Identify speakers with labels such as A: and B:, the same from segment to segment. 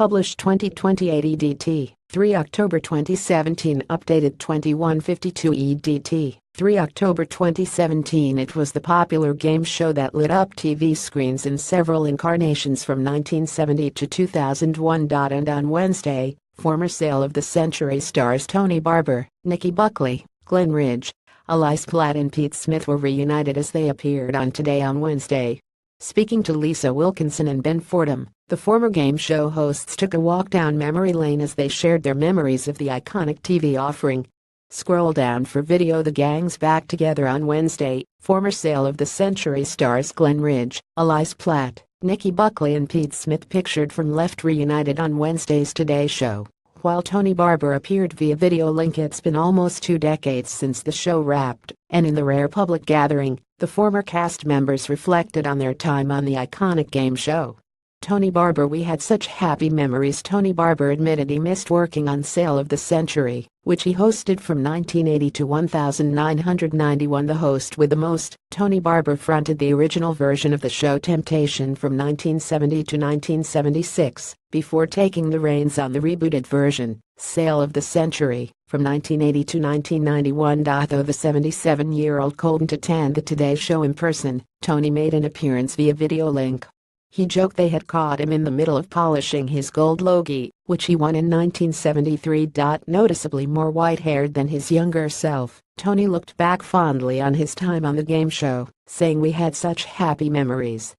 A: Published 2020 EDT, 3 October 2017. Updated 2152 EDT, 3 October 2017. It was the popular game show that lit up TV screens in several incarnations from 1970 to 2001. And on Wednesday, former Sale of the Century stars Tony Barber, Nikki Buckley, Glenn Ridge, Elise Platt and Pete Smith were reunited as they appeared on Today on Wednesday. Speaking to Lisa Wilkinson and Ben Fordham, the former game show hosts took a walk down memory lane as they shared their memories of the iconic TV offering. Scroll down for video. The gang's back together on Wednesday. Former Sale of the Century stars Glenn Ridge, Elise Platt, Nikki Buckley and Pete Smith pictured from left reunited on Wednesday's Today Show. While Tony Barber appeared via video link, it's been almost 2 decades since the show wrapped, and in the rare public gathering, the former cast members reflected on their time on the iconic game show. Tony Barber: "We had such happy memories." Tony Barber admitted he missed working on Sale of the Century, which he hosted from 1980 to 1991. The host with the most, Tony Barber fronted the original version of the show Temptation from 1970 to 1976, before taking the reins on the rebooted version, Sale of the Century, from 1980 to 1991. Though the 77-year-old couldn't attend the Today Show in person, Tony made an appearance via video link. He joked they had caught him in the middle of polishing his gold Logie, which he won in 1973. Noticeably more white-haired than his younger self, Tony looked back fondly on his time on the game show, saying, "We had such happy memories.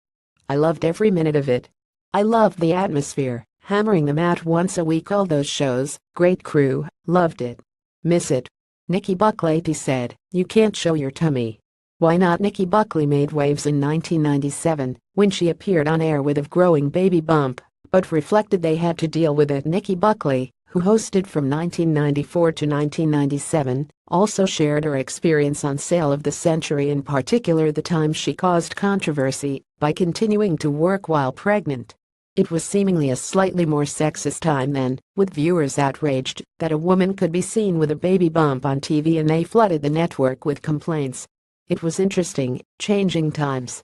A: I loved every minute of it. I loved the atmosphere, hammering them out once a week, all those shows, great crew, loved it. Miss it." Nikki Buckley said, "You can't show your tummy. Why not?" Nikki Buckley made waves in 1997 when she appeared on air with a growing baby bump, but reflected they had to deal with it. Nikki Buckley, who hosted from 1994 to 1997, also shared her experience on Sale of the Century, in particular the time she caused controversy by continuing to work while pregnant. It was seemingly a slightly more sexist time then, with viewers outraged that a woman could be seen with a baby bump on TV, and they flooded the network with complaints. "It was interesting, changing times.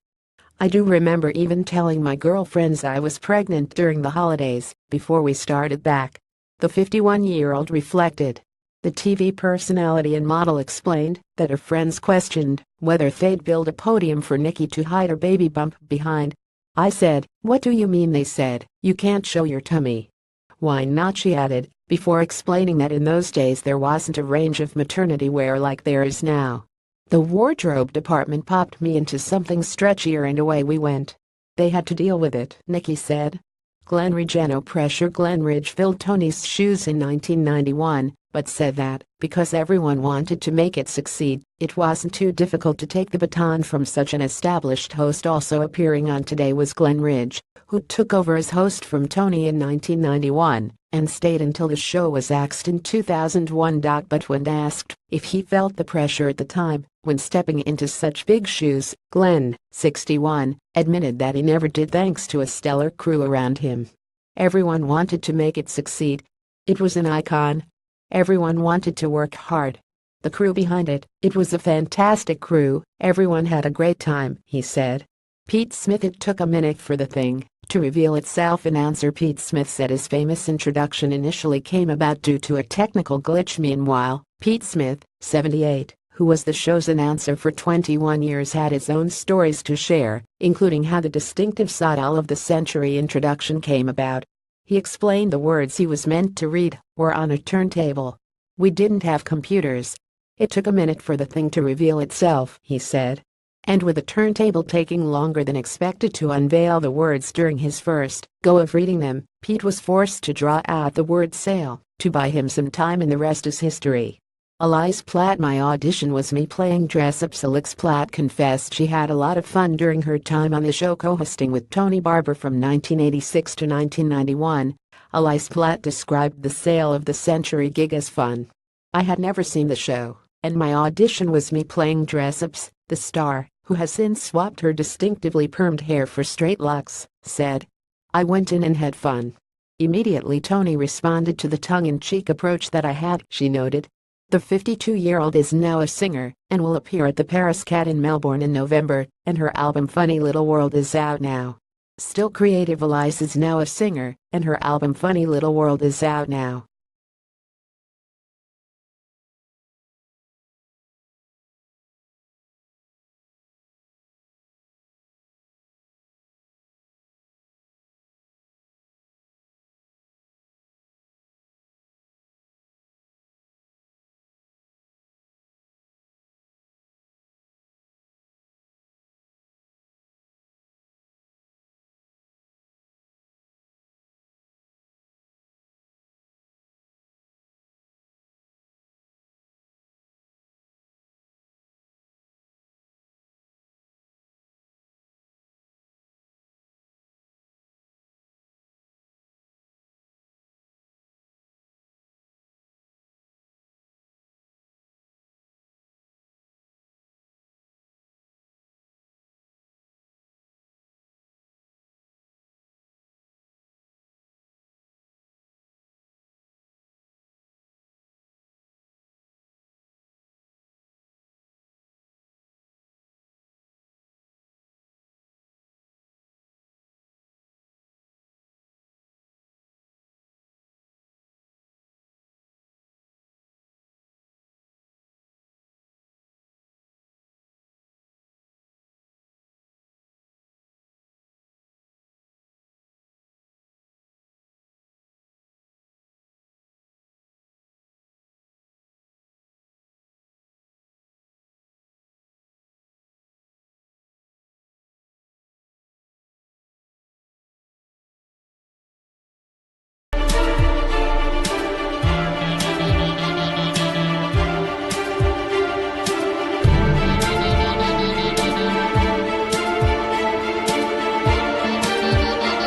A: I do remember even telling my girlfriends I was pregnant during the holidays before we started back," the 51-year-old reflected. The TV personality and model explained that her friends questioned whether they'd build a podium for Nikki to hide her baby bump behind. "I said, 'What do you mean?' They said, 'You can't show your tummy.' Why not?" she added, before explaining that in those days there wasn't a range of maternity wear like there is now. "The wardrobe department popped me into something stretchier and away we went. They had to deal with it," Nikki said. Glenn Ridge: "No pressure." Glenn Ridge filled Tony's shoes in 1991, but said that, because everyone wanted to make it succeed, it wasn't too difficult to take the baton from such an established host. Also appearing on Today was Glenn Ridge, who took over as host from Tony in 1991 and stayed until the show was axed in 2001. But when asked if he felt the pressure at the time when stepping into such big shoes, Glenn, 61, admitted that he never did, thanks to a stellar crew around him. "Everyone wanted to make it succeed. It was an icon. Everyone wanted to work hard. The crew behind it, it was a fantastic crew. Everyone had a great time," he said. Pete Smith: "It took a minute for the thing to reveal itself." Announcer Pete Smith said his famous introduction initially came about due to a technical glitch. Meanwhile, Pete Smith, 78, who was the show's announcer for 21 years, had his own stories to share, including how the distinctive Sale of the Century introduction came about. He explained the words he was meant to read were on a turntable. "We didn't have computers. It took a minute for the thing to reveal itself," he said. And with the turntable taking longer than expected to unveil the words during his first go of reading them, Pete was forced to draw out the word sale to buy him some time, and the rest is history. Elise Platt: "My audition was me playing dress-ups." Elise Platt confessed she had a lot of fun during her time on the show, co-hosting with Tony Barber from 1986 to 1991. Elise Platt described the Sale of the Century gig as fun. "I had never seen the show, and my audition was me playing dress-ups," the star, who has since swapped her distinctively permed hair for straight locks, said. "I went in and had fun. Immediately Tony responded to the tongue-in-cheek approach that I had," she noted. The 52-year-old is now a singer and will appear at the Paris Cat in Melbourne in November, and her album Funny Little World is out now. Still creative, Elise is now a singer, and her album Funny Little World is out now.